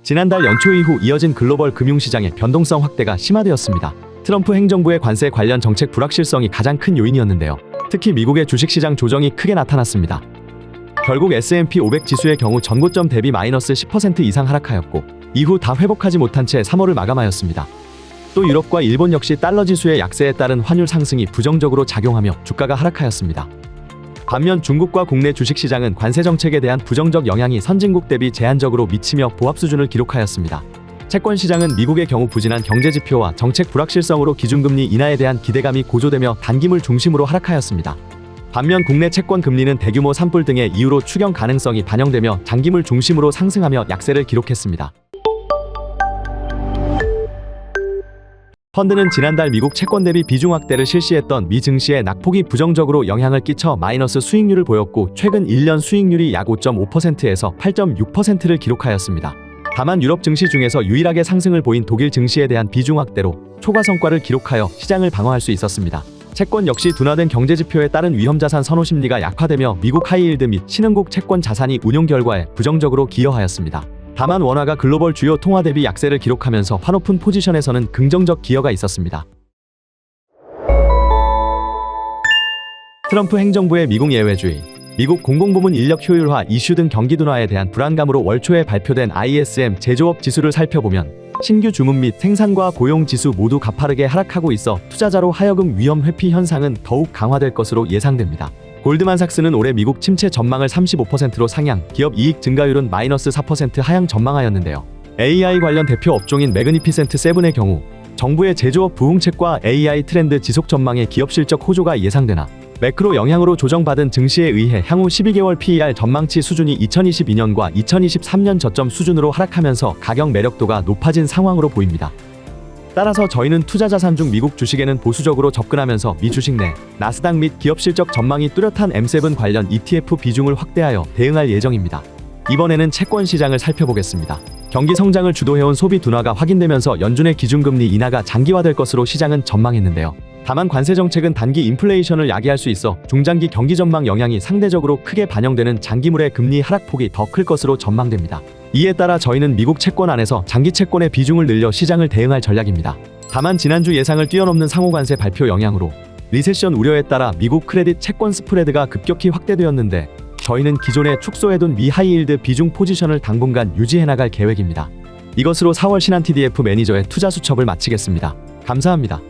지난달 연초 이후 이어진 글로벌 금융시장의 변동성 확대가 심화되었습니다. 트럼프 행정부의 관세 관련 정책 불확실성이 가장 큰 요인이었는데요. 특히 미국의 주식시장 조정이 크게 나타났습니다. 결국 S&P 500 지수의 경우 전고점 대비 마이너스 10% 이상 하락하였고 이후 다 회복하지 못한 채 3월을 마감하였습니다. 또 유럽과 일본 역시 달러 지수의 약세에 따른 환율 상승이 부정적으로 작용하며 주가가 하락하였습니다. 반면 중국과 국내 주식시장은 관세 정책에 대한 부정적 영향이 선진국 대비 제한적으로 미치며 보합 수준을 기록하였습니다. 채권 시장은 미국의 경우 부진한 경제 지표와 정책 불확실성으로 기준금리 인하에 대한 기대감이 고조되며 단기물 중심으로 하락하였습니다. 반면 국내 채권 금리는 대규모 산불 등의 이유로 추경 가능성이 반영되며 장기물 중심으로 상승하며 약세를 기록했습니다. 펀드는 지난달 미국 채권 대비 비중 확대를 실시했던 미 증시에 낙폭이 부정적으로 영향을 끼쳐 마이너스 수익률을 보였고 최근 1년 수익률이 약 5.5%에서 8.6%를 기록하였습니다. 다만 유럽 증시 중에서 유일하게 상승을 보인 독일 증시에 대한 비중 확대로 초과 성과를 기록하여 시장을 방어할 수 있었습니다. 채권 역시 둔화된 경제지표에 따른 위험자산 선호 심리가 약화되며 미국 하이힐드 및 신흥국 채권 자산이 운용 결과에 부정적으로 기여하였습니다. 다만 원화가 글로벌 주요 통화 대비 약세를 기록하면서 환오픈 포지션에서는 긍정적 기여가 있었습니다. 트럼프 행정부의 미국 예외주의, 미국 공공부문 인력 효율화 이슈 등 경기 둔화에 대한 불안감으로 월 초에 발표된 ISM 제조업 지수를 살펴보면 신규 주문 및 생산과 고용 지수 모두 가파르게 하락하고 있어 투자자로 하여금 위험 회피 현상은 더욱 강화될 것으로 예상됩니다. 골드만삭스는 올해 미국 침체 전망을 35%로 상향, 기업 이익 증가율은 마이너스 4% 하향 전망하였는데요. AI 관련 대표 업종인 매그니피센트 세븐의 경우 정부의 제조업 부흥책과 AI 트렌드 지속 전망의 기업 실적 호조가 예상되나 매크로 영향으로 조정받은 증시에 의해 향후 12개월 PER 전망치 수준이 2022년과 2023년 저점 수준으로 하락하면서 가격 매력도가 높아진 상황으로 보입니다. 따라서 저희는 투자 자산 중 미국 주식에는 보수적으로 접근하면서 미 주식 내 나스닥 및 기업 실적 전망이 뚜렷한 M7 관련 ETF 비중을 확대하여 대응할 예정입니다. 이번에는 채권 시장을 살펴보겠습니다. 경기 성장을 주도해온 소비 둔화가 확인되면서 연준의 기준금리 인하가 장기화될 것으로 시장은 전망했는데요. 다만 관세 정책은 단기 인플레이션을 야기할 수 있어 중장기 경기 전망 영향이 상대적으로 크게 반영되는 장기물의 금리 하락폭이 더 클 것으로 전망됩니다. 이에 따라 저희는 미국 채권 안에서 장기 채권의 비중을 늘려 시장을 대응할 전략입니다. 다만 지난주 예상을 뛰어넘는 상호관세 발표 영향으로 리세션 우려에 따라 미국 크레딧 채권 스프레드가 급격히 확대되었는데 저희는 기존에 축소해둔 미 하이힐드 비중 포지션을 당분간 유지해 나갈 계획입니다. 이것으로 4월 신한 TDF 매니저의 투자 수첩을 마치겠습니다. 감사합니다.